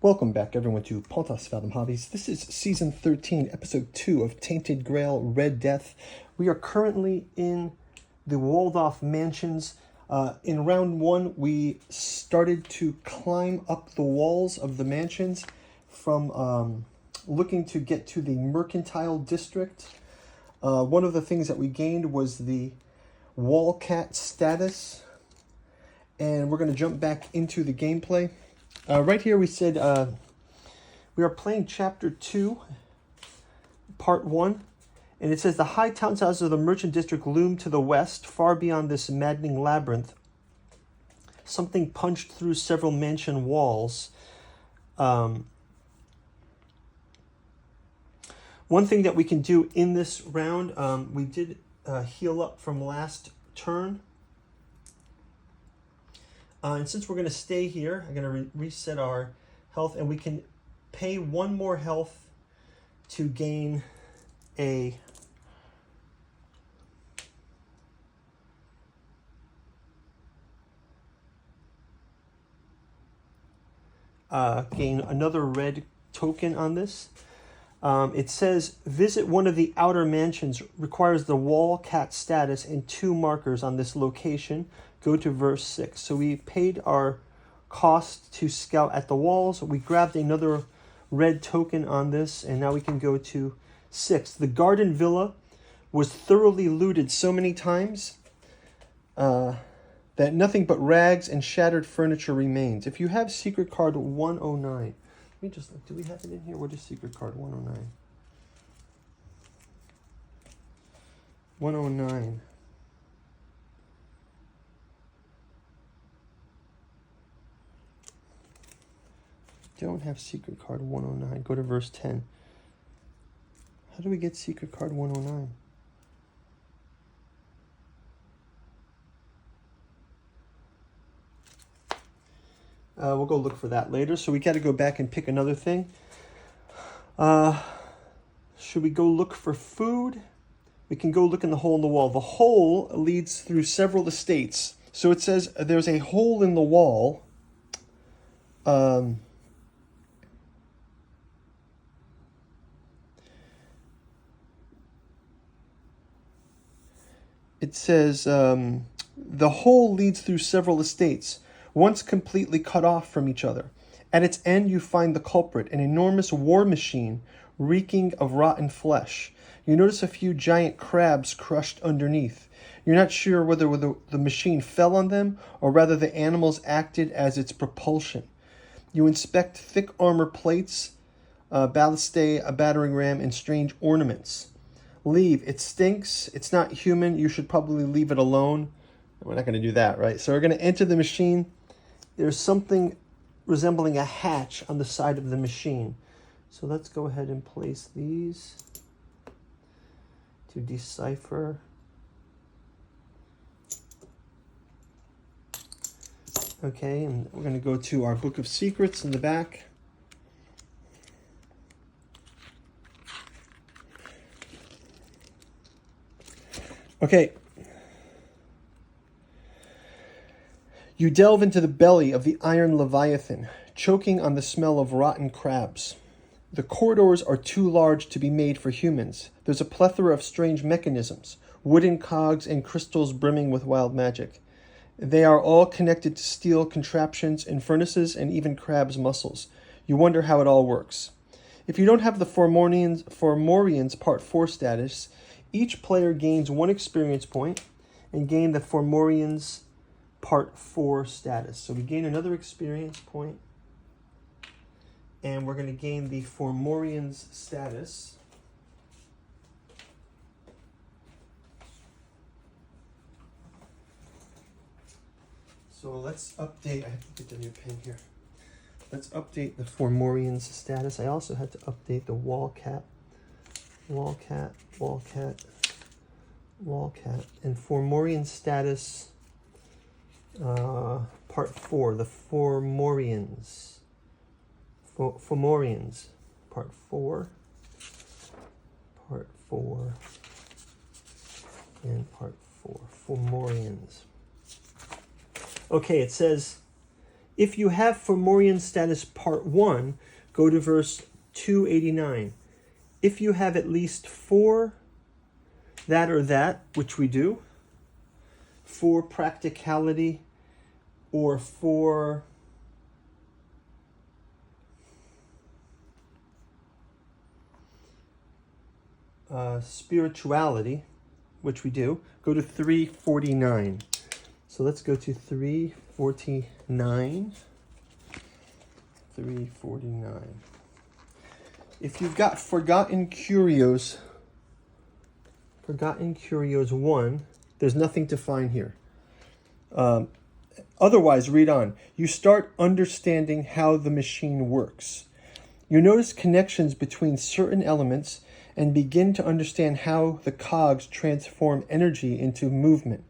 Welcome back, everyone, to Pontas Fathom Hobbies. This is Season 13, Episode 2 of Tainted, Grail, Red Death. We are currently in the walled-off mansions. In Round 1, we started to climb up the walls of the mansions from looking to get to the Mercantile District. One of the things that we gained was the Wallcat status, and we're going to jump back into the gameplay. Right here we said we are playing Chapter 2, Part 1, and it says the high townhouses of the Merchant District loom to the west, far beyond this maddening labyrinth. Something punched through several mansion walls. One thing that we can do in this round, we did heal up from last turn. And since we're going to stay here, I'm going to reset our health, and we can pay one more health to gain a gain another red token on this. It says visit one of the outer mansions, requires the Wallcat status and 2 markers on this location. Go to verse 6. So we paid our cost to scout at the walls. We grabbed another red token on this, and now we can go to 6. The garden villa was thoroughly looted so many times that nothing but rags and shattered furniture remains. If you have secret card 109, let me just look. Do we have it in here? What is secret card 109? 109. Don't have secret card 109. Go to verse 10. How do we get secret card 109? We'll go look for that later. So we got to go back and pick another thing. Should we go look for food? We can go look in the hole in the wall. The hole leads through several estates. So it says there's a hole in the wall. It says the hole leads through several estates, once completely cut off from each other. At its end, you find the culprit, an enormous war machine reeking of rotten flesh. You notice a few giant crabs crushed underneath. You're not sure whether the machine fell on them or rather the animals acted as its propulsion. You inspect thick armor plates, ballistae, a battering ram, and strange ornaments. Leave. It stinks. It's not human. You should probably leave it alone. We're not going to do that, right? So we're going to enter the machine. There's something resembling a hatch on the side of the machine. So let's go ahead and place these to decipher. Okay, and we're going to go to our Book of Secrets in the back. Okay. You delve into the belly of the iron leviathan, choking on the smell of rotten crabs. The corridors are too large to be made for humans. There's a plethora of strange mechanisms, wooden cogs and crystals brimming with wild magic. They are all connected to steel contraptions and furnaces and even crabs' muscles. You wonder how it all works. If you don't have the Formorians Part 4 status, each player gains 1 experience point and gain the Formorians Part 4 status. So we gain another experience point, and we're going to gain the Formorians status. So let's update. I have to get the new pen here. Let's update the Formorians status. I also had to update the Wallcat, and Formorian status. Part 4, the Formorians. Formorians. Part 4. And Part 4. Formorians. Okay, it says If you have Fomorian status part 1, go to verse 289. If you have at least 4 that or that, which we do, for practicality or for spirituality, which we do, go to 349. So let's go to 349. 349. If you've got Forgotten Curios 1, there's nothing to find here. Otherwise, read on. You start understanding how the machine works. You notice connections between certain elements and begin to understand how the cogs transform energy into movement.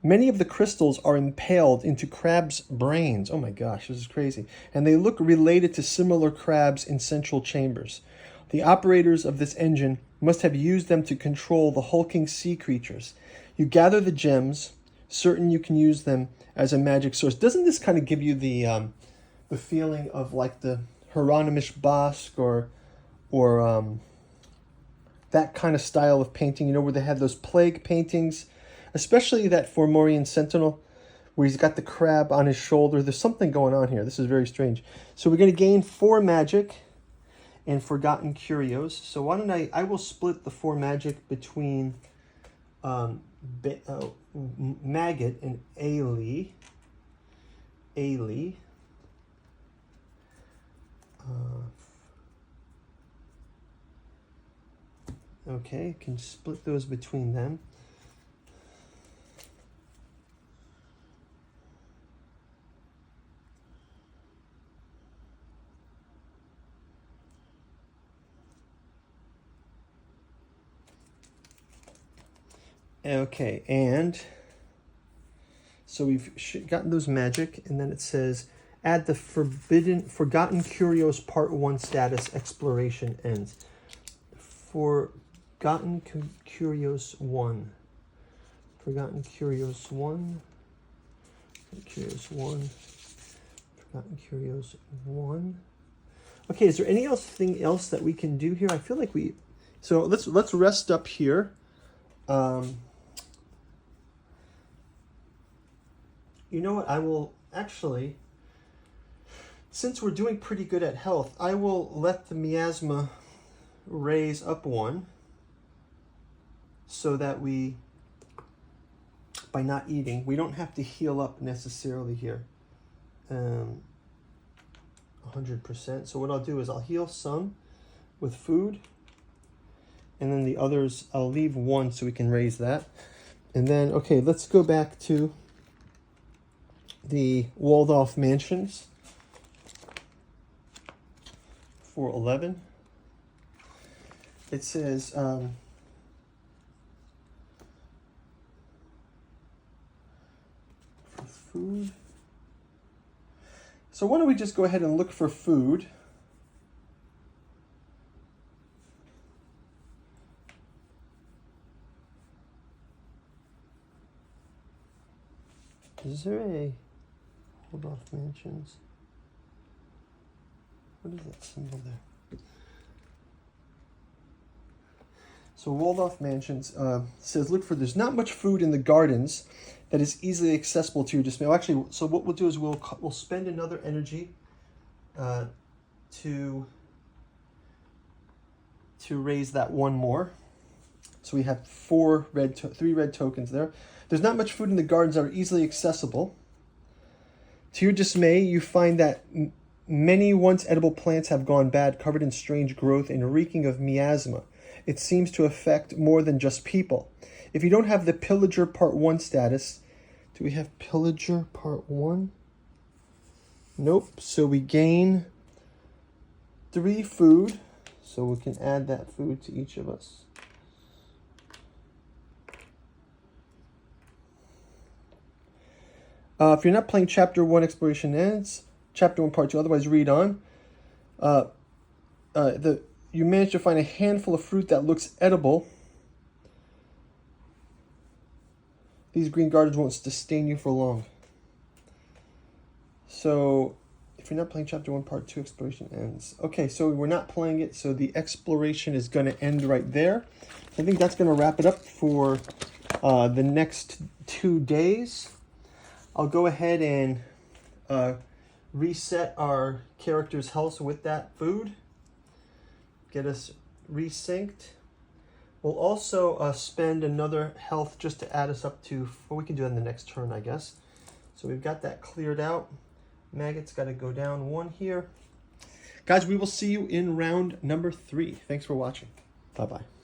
Many of the crystals are impaled into crabs' brains. Oh my gosh, this is crazy. And they look related to similar crabs in central chambers. The operators of this engine must have used them to control the hulking sea creatures. You gather the gems, certain you can use them as a magic source. Doesn't this kind of give you the feeling of like the Hieronymus Bosch or that kind of style of painting, you know, where they have those plague paintings, especially that Fomorian Sentinel, where he's got the crab on his shoulder. There's something going on here. This is very strange. So we're going to gain 4 magic and Forgotten Curios. So why don't I will split the 4 magic between Maggot and Ailey. Okay, can split those between them. Okay, and so we've gotten those magic, and then it says add the Forgotten Curios Part 1 status, exploration ends. Forgotten Curios 1. Forgotten Curios 1. Curios 1. Forgotten Curios 1. Okay, is there anything else that we can do here? I feel like so let's rest up here. You know what, I will actually, since we're doing pretty good at health, I will let the miasma raise up 1 so that by not eating, we don't have to heal up necessarily here 100%. So what I'll do is I'll heal some with food, and then the others, I'll leave 1 so we can raise that. And then, okay, let's go back to the walled off mansions for 11. It says for food. So why don't we just go ahead and look for food. Is there a walled off mansions? What is that symbol there? So walled off mansions says look for, there's not much food in the gardens that is easily accessible to your dismay. Well, actually, so what we'll do is we'll spend another energy to raise that 1 more. So we have 3 red tokens there. There's not much food in the gardens that are easily accessible. To your dismay, you find that many once edible plants have gone bad, covered in strange growth and reeking of miasma. It seems to affect more than just people. If you don't have the Pillager Part 1 status, do we have Pillager Part 1? Nope. So we gain 3 food. So we can add that food to each of us. If you're not playing Chapter 1, Exploration Ends, Chapter 1, Part 2, otherwise read on. You manage to find a handful of fruit that looks edible. These green gardens won't sustain you for long. So if you're not playing chapter 1, part 2, exploration ends. Okay, so we're not playing it, so the exploration is going to end right there. I think that's going to wrap it up for the next 2 days. I'll go ahead and reset our character's health with that food. Get us resynced. We'll also spend another health just to add us up to, well, we can do that in the next turn, I guess. So we've got that cleared out. Maggot's got to go down 1 here. Guys, we will see you in round number 3. Thanks for watching. Bye-bye.